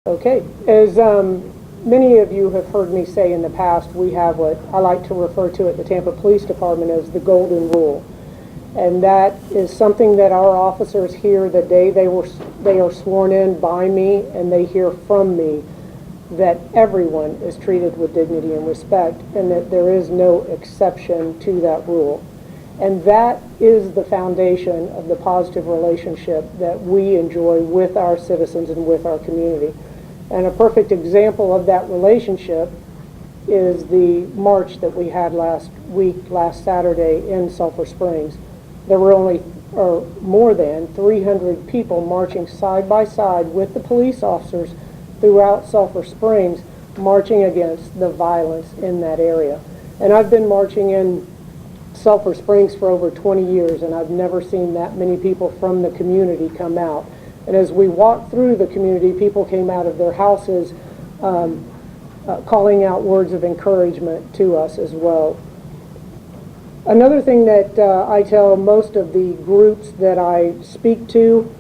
Okay, as many of you have heard me say in the past, we have what I like to refer to at the Tampa Police Department as the golden rule. And that is something that our officers hear the day they are sworn in by me, and they hear from me that everyone is treated with dignity and respect, and that there is no exception to that rule. And that is the foundation of the positive relationship that we enjoy with our citizens and with our community. And a perfect example of that relationship is the march that we had last Saturday in Sulphur Springs. There were more than 300 people marching side by side with the police officers throughout Sulphur Springs, marching against the violence in that area. And I've been marching in Sulphur Springs for over 20 years, and I've never seen that many people from the community come out. And as we walked through the community, people came out of their houses calling out words of encouragement to us as well. Another thing that I tell most of the groups that I speak to,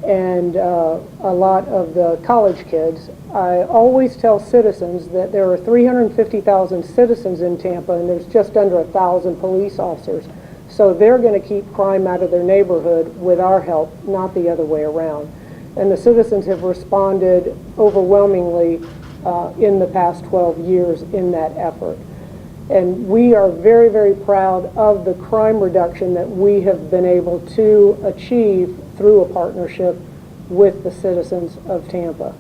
and a lot of the college kids, I always tell citizens that there are 350,000 citizens in Tampa, and there's just under 1,000 police officers. So they're going to keep crime out of their neighborhood with our help, not the other way around. And the citizens have responded overwhelmingly in the past 12 years in that effort. And we are very, very proud of the crime reduction that we have been able to achieve through a partnership with the citizens of Tampa.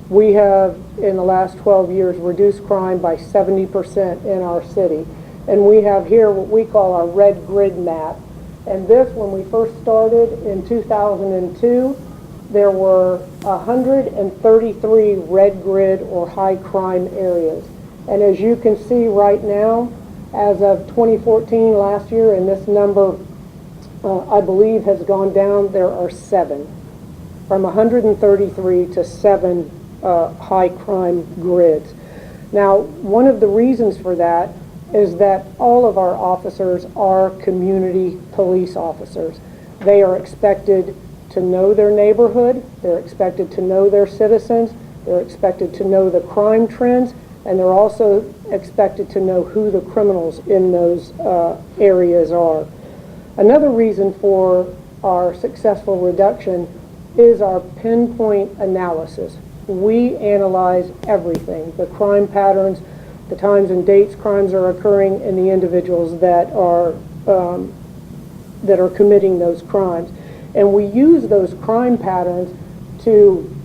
We have, in the last 12 years, reduced crime by 70% in our city. And we have here what we call our red grid map. And this, when we first started in 2002, there were 133 red grid or high crime areas. And as you can see right now, as of 2014 last year, and this number I believe has gone down, there are 7. From 133 to 7 high crime grids. Now, one of the reasons for that is that all of our officers are community police officers. They are expected to know their neighborhood, they're expected to know their citizens, they're expected to know the crime trends, and they're also expected to know who the criminals in those areas are. Another reason for our successful reduction is our pinpoint analysis. We analyze everything, the crime patterns, the times and dates crimes are occurring, and the individuals that are committing those crimes. And we use those crime patterns to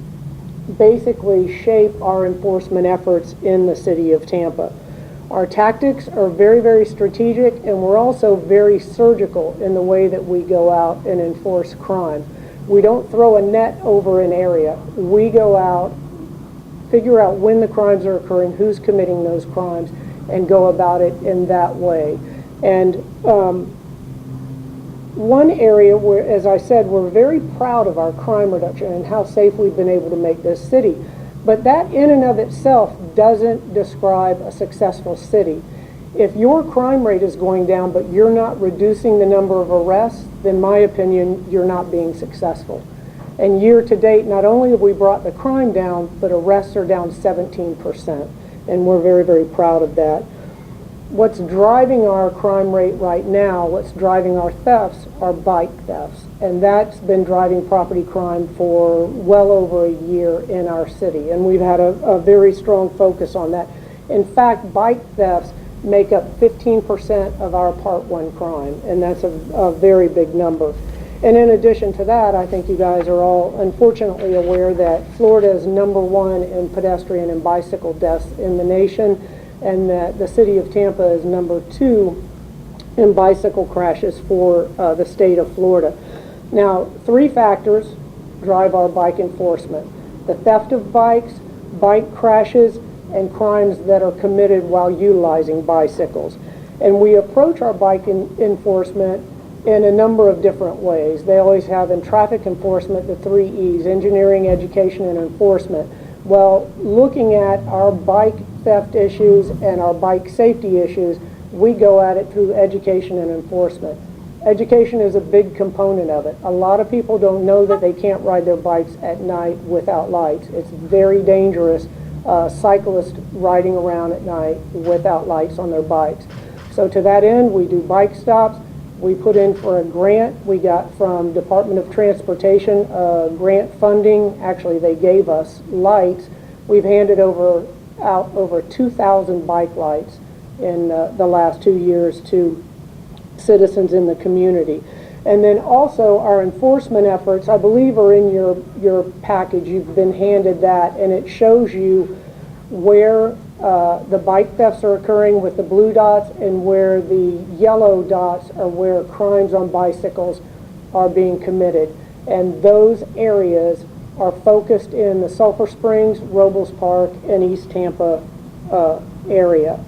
basically shape our enforcement efforts in the city of Tampa. Our tactics are very, very strategic, and we're also very surgical in the way that we go out and enforce crime. We don't throw a net over an area. We go out, figure out when the crimes are occurring, who's committing those crimes, and go about it in that way. And one area where, as I said, we're very proud of our crime reduction and how safe we've been able to make this city. But that in and of itself doesn't describe a successful city. If your crime rate is going down but you're not reducing the number of arrests, then in my opinion, you're not being successful. And year to date, not only have we brought the crime down, but arrests are down 17%. And we're very, very proud of that. What's driving our crime rate right now, what's driving our thefts, are bike thefts. And that's been driving property crime for well over a year in our city. And we've had a very strong focus on that. In fact, bike thefts make up 15% of our Part 1 crime, and that's a very big number. And in addition to that, I think you guys are all unfortunately aware that Florida is #1 in pedestrian and bicycle deaths in the nation, and that the city of Tampa is #2 in bicycle crashes for the state of Florida. Now, 3 factors drive our bike enforcement: the theft of bikes, bike crashes, and crimes that are committed while utilizing bicycles. And we approach our bike enforcement in a number of different ways. They always have in traffic enforcement the 3 E's: engineering, education, and enforcement. Well, looking at our bike theft issues and our bike safety issues, we go at it through education and enforcement. Education is a big component of it. A lot of people don't know that they can't ride their bikes at night without lights. It's very dangerous, cyclists riding around at night without lights on their bikes. So to that end, we do bike stops. We put in for a grant we got from Department of Transportation, grant funding. Actually, they gave us lights. We've handed out over 2,000 bike lights in the last 2 years to citizens in the community. And then also our enforcement efforts, I believe, are in your package. You've been handed that, and it shows you where the bike thefts are occurring with the blue dots, and where the yellow dots are where crimes on bicycles are being committed. And those areas are focused in the Sulphur Springs, Robles Park, and East Tampa area.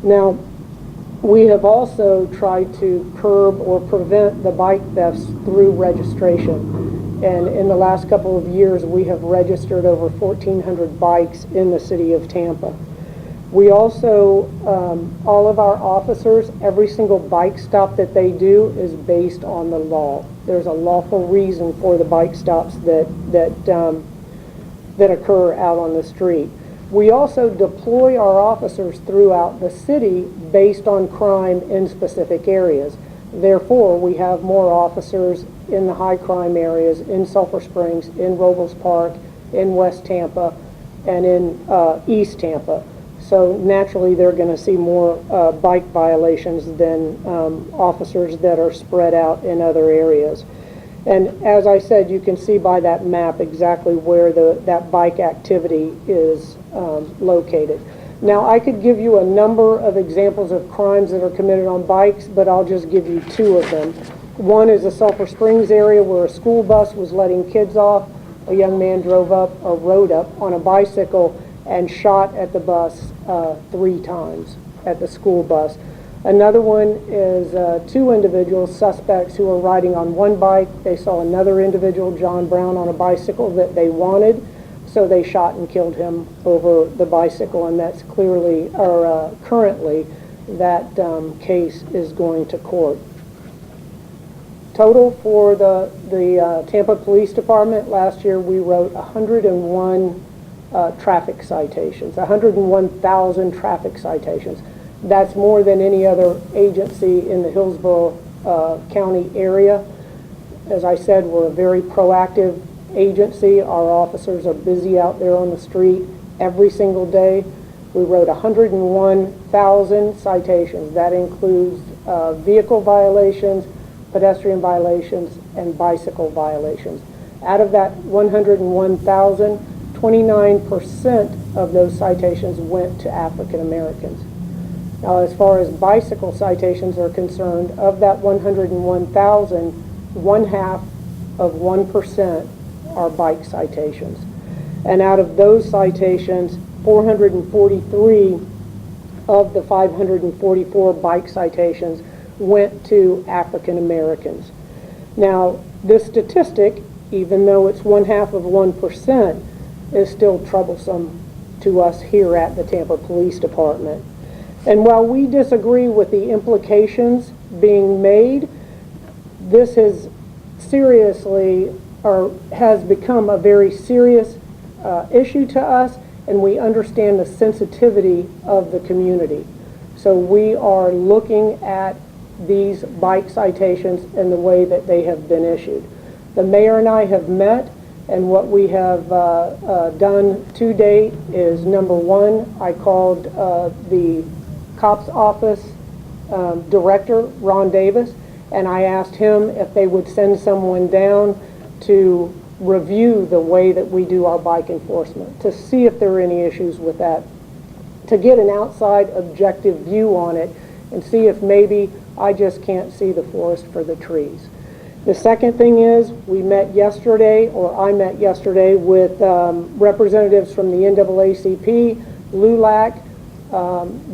Now, we have also tried to curb or prevent the bike thefts through registration. And in the last couple of years, we have registered over 1,400 bikes in the city of Tampa. We also, all of our officers, every single bike stop that they do is based on the law. There's a lawful reason for the bike stops that occur out on the street. We also deploy our officers throughout the city based on crime in specific areas. Therefore, we have more officers in the high crime areas, in Sulphur Springs, in Robles Park, in West Tampa, and in East Tampa. So naturally, they're going to see more bike violations than officers that are spread out in other areas. And as I said, you can see by that map exactly where that bike activity is located. Now, I could give you a number of examples of crimes that are committed on bikes, but I'll just give you two of them. One is the Sulphur Springs area where a school bus was letting kids off. A young man rode up on a bicycle and shot at the bus 3 times at the school bus. Another one is 2 individuals, suspects, who were riding on one bike. They saw another individual, John Brown, on a bicycle that they wanted, so they shot and killed him over the bicycle, and that's clearly, or currently, that case is going to court. Total for the Tampa Police Department, last year we wrote 101 traffic citations, 101,000 traffic citations. That's more than any other agency in the Hillsborough County area. As I said, we're a very proactive agency. Our officers are busy out there on the street every single day. We wrote 101,000 citations. That includes vehicle violations, pedestrian violations, and bicycle violations. Out of that 101,000, 29% of those citations went to African Americans. Now, as far as bicycle citations are concerned, of that 101,000, 0.5% are bike citations. And out of those citations, 443 of the 544 bike citations went to African Americans. Now, this statistic, even though it's 0.5%, is still troublesome to us here at the Tampa Police Department. And while we disagree with the implications being made, this has become a very serious issue to us, and we understand the sensitivity of the community. So we are looking at these bike citations and the way that they have been issued. The mayor and I have met, and what we have done to date is, number one, I called the cops office director, Ron Davis, and I asked him if they would send someone down to review the way that we do our bike enforcement, to see if there are any issues with that, to get an outside objective view on it and see if maybe I just can't see the forest for the trees. The second thing is, I met yesterday with representatives from the NAACP, LULAC,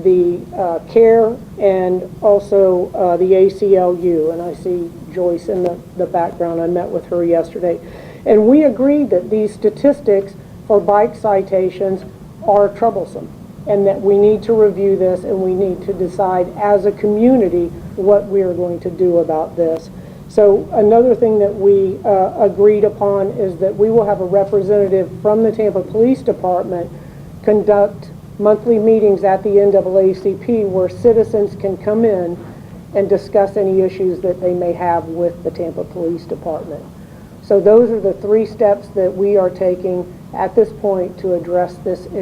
the CARE, and also the ACLU, and I see Joyce in the background. I met with her yesterday. And we agreed that these statistics for bike citations are troublesome, and that we need to review this, and we need to decide as a community what we are going to do about this. So another thing that we agreed upon is that we will have a representative from the Tampa Police Department conduct monthly meetings at the NAACP where citizens can come in and discuss any issues that they may have with the Tampa Police Department. So those are the 3 steps that we are taking at this point to address this issue.